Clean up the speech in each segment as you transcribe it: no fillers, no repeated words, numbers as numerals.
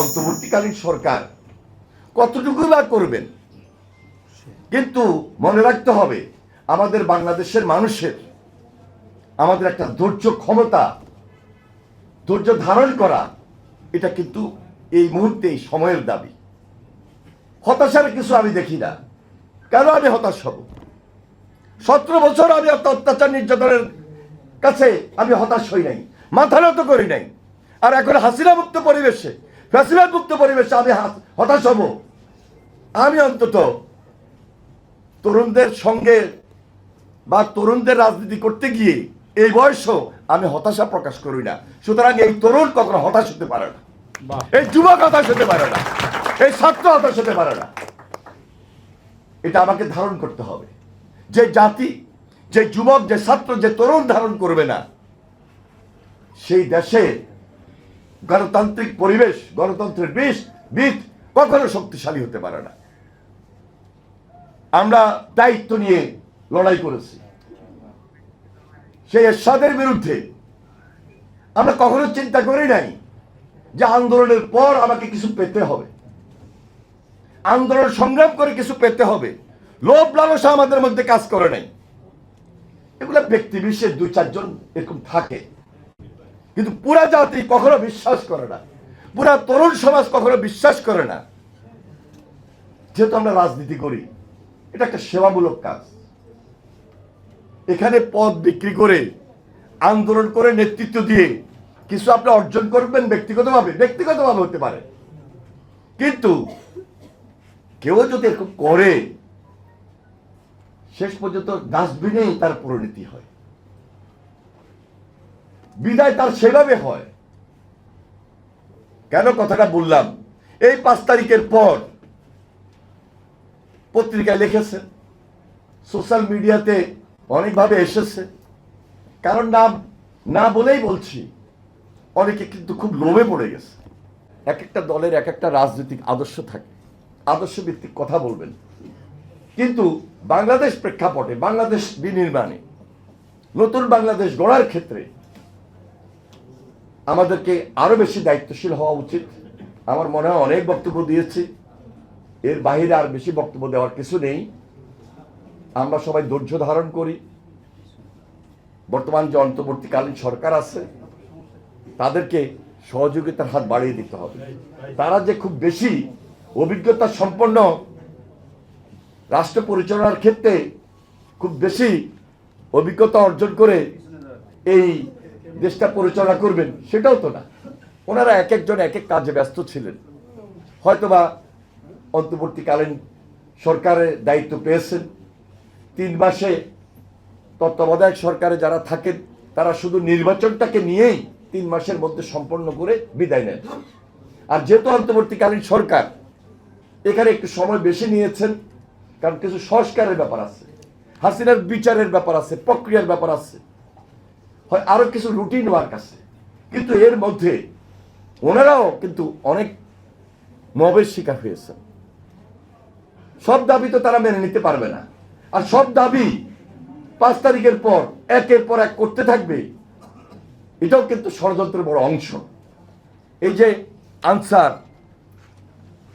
অন্তর্বর্তীকালীন সরকার কতটুকু বা করবেন, কিন্তু মনে রাখতে হবে আমাদের বাংলাদেশের মানুষের আমাদের একটা ধৈর্য ক্ষমতা, ধৈর্য ধারণ করা, এটা কিন্তু এই মুহূর্তে এই সময়ের দাবি। হতাশার কিছু আমি দেখি না। কেন আমি হতাশ হব? 17 বছর আমি অত্যাচার নির্যাতনের কাছে আমি হতাশ হই নাই, মাথা নত করি নাই। আর এখন হাসিনা মুক্ত পরিবেশে, ফ্যাসিবাদ মুক্ত পরিবেশে আমি হতাশ হব? আমি অন্তত তরুণদের সঙ্গে বা তরুণদের রাজনীতি করতে গিয়ে এই বয়সও আমি হতাশা প্রকাশ করি না। সুতরাং এই তরুণ কখনো হতাশ হতে পারে না, এই যুবক হতাশ হতে পারে না, এই ছাত্র হতাশ হতে পারে না। এটা আমাকে ধারণ করতে হবে। যে জাতি, যে যুবক, যে ছাত্র, যে তরুণ ধারণ করবে না, সেই দেশে গণতান্ত্রিক পরিবেশ, গণতন্ত্রের বীজ কখনো শক্তিশালী হতে পারে না। আমরা দায়িত্ব নিয়ে লড়াই করেছি সেই এরশাদের বিরুদ্ধে। আমরা কখনো চিন্তা করি নাই যে আন্দোলনের পর আমাকে কিছু পেতে হবে, আন্দোলন সংগ্রাম করে কিছু পেতে হবে। লোভ লালসা আমাদের মধ্যে কাজ করে নাই। এগুলা ব্যক্তি বিশেষ 2-4 জন এরকম থাকে, কিন্তু পুরা জাতি কখনো বিশ্বাস করে না, পুরা তরুণ সমাজ কখনো বিশ্বাস করে না। যেহেতু আমরা রাজনীতি করি, এটা একটা সেবামূলক কাজ। এখানে পদ বিক্রি করে, আন্দোলন করে, নেতৃত্ব দিয়ে কিছু আপনি অর্জন করবেন ব্যক্তিগতভাবে হতে পারে, কিন্তু কেউ যদি এরকম করে শেষ পর্যন্ত ডাস্টবিনেই তার পরিণতি হয়, বিদায় তার সেভাবে হয়। কেন কথাটা বললাম? এই 5 তারিখের পর পত্রিকায় লিখেছে, সোশ্যাল মিডিয়াতে অনেকভাবে এসেছে, কারণ নাম না বলেই বলছি, অনেকে কিন্তু খুব লোভে পড়ে গেছে। এক একটা দলের এক একটা রাজনৈতিক আদর্শ থাকে, আদর্শ ভিত্তিক কথা বলবেন, কিন্তু বাংলাদেশ প্রেক্ষাপটে, বাংলাদেশ বিনির্মাণে, নতুন বাংলাদেশ গড়ার ক্ষেত্রে আমাদেরকে আরো বেশি দায়িত্বশীল হওয়া উচিত। আমার মনে হয় অনেক বক্তব্য দিয়েছি, এর বাইরে আর বেশি বক্তব্য দেওয়ার কিছু নেই। আমরা সবাই ধৈর্য ধারণ করি। বর্তমান যে অন্তর্বর্তীকালীন সরকার আছে, তাদেরকে সহযোগিতার হাত বাড়িয়ে দিতে হবে। তারা যে খুব বেশি অভিজ্ঞতা সম্পন্ন, রাষ্ট্র পরিচালনার ক্ষেত্রে খুব বেশি অভিজ্ঞতা অর্জন করে এই দেশটা পরিচালনা করবেন, সেটাও তো না। ওনারা এক একজন এক এক কাজে ব্যস্ত ছিলেন। হয়তোবা অন্তর্বর্তীকালীন সরকারের দায়িত্ব পেয়েছেন, 3 মাসে তত্ত্বাবধায়ক সরকারে যারা থাকেন তারা শুধু নির্বাচনটাকে নিয়েই 3 মাসের মধ্যে সম্পন্ন করে বিদায় নেন। আর যেহেতু অন্তর্বর্তীকালীন সরকার, এখানে একটু সময় বেশি নিয়েছেন, কারণ কিছু সংস্কারের ব্যাপার আছে, হাসিনার বিচারের ব্যাপার আছে, প্রক্রিয়ার ব্যাপার আছে, হয় আরো কিছু রুটিন ওয়ার্ক আছে। কিন্তু এর মধ্যে ওনারাও কিন্তু অনেক মবের শিকার হয়েছে। সব দাবি তো তারা মেনে নিতে পারবে না, আর সব দাবি 5 তারিখের পর একের পর এক করতে থাকবে, এটাও কিন্তু ষড়যন্ত্রের বড় অংশ। এই যে আনসার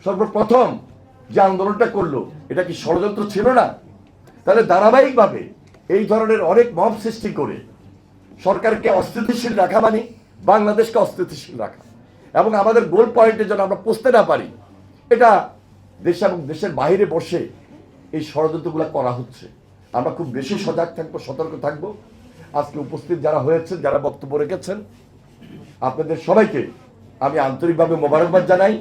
সর্বপ্রথম যে আন্দোলনটা করলো, এটা কি ষড়যন্ত্র ছিল না? তাহলে ধারাবাহিকভাবে এই ধরনের অনেক মব সৃষ্টি করে সরকারকে অস্থিতিশীল রাখা, মানে বাংলাদেশকে অস্থিতিশীল রাখা, এবং আমাদের গোল পয়েন্টে যেন আমরা পৌঁছতে না পারি, এটা দেশ এবং দেশের বাইরে বসে এই ষড়যন্ত্রগুলো করা হচ্ছে। আমরা খুব বেশি সজাগ থাকবো, সতর্ক থাকবো। আজকে উপস্থিত যারা হয়েছেন, যারা বক্তব্য রেখেছেন, আপনাদের সবাইকে আমি আন্তরিকভাবে মোবারকবাদ জানাই।